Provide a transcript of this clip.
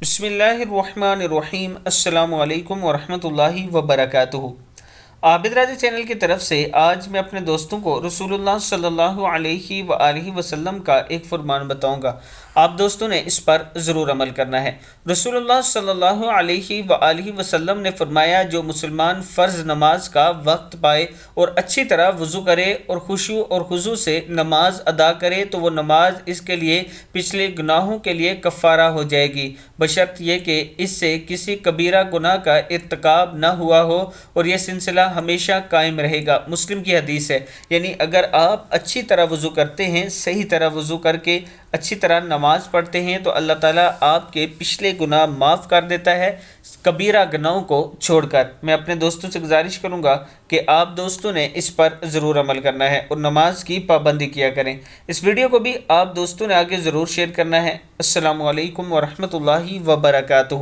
बिस्मिल्लाहिर्रहमानिर्रहीम। अस्सलामु अलैकुम वरहमतुल्लाहि वबरकातुहू। आबिद राजा चैनल की तरफ से आज मैं अपने दोस्तों को रसूलुल्लाह सल्लल्लाहु अलैहि वसल्लम का एक फरमान बताऊंगा। आप दोस्तों ने इस पर ज़रूर अमल करना है। रसूलुल्लाह सल्लल्लाहु अलैहि वसल्लम ने फरमाया, जो मुसलमान फ़र्ज़ नमाज का वक्त पाए और अच्छी तरह वज़ू करे और खुशू और खुजू से नमाज अदा करे तो वो नमाज इसके लिए पिछले गुनाहों के लिए कफ़ारा हो जाएगी, बशर्त ये कि इससे किसी कबीरा गुनाह का इर्तिकाब न हुआ हो और यह सिलसिला हमेशा कायम रहेगा। मुस्लिम की हदीस है। यानी अगर आप अच्छी तरह वज़ू करते हैं, सही तरह वज़ू करके अच्छी तरह नमाज पढ़ते हैं तो अल्लाह ताला आपके पिछले गुनाह माफ़ कर देता है, कबीरा गुनाहों को छोड़कर। मैं अपने दोस्तों से गुजारिश करूंगा कि आप दोस्तों ने इस पर ज़रूर अमल करना है और नमाज की पाबंदी किया करें। इस वीडियो को भी आप दोस्तों ने आगे ज़रूर शेयर करना है। अस्सलामु अलैकुम वरहमतुल्लाहि वबरकातुहू।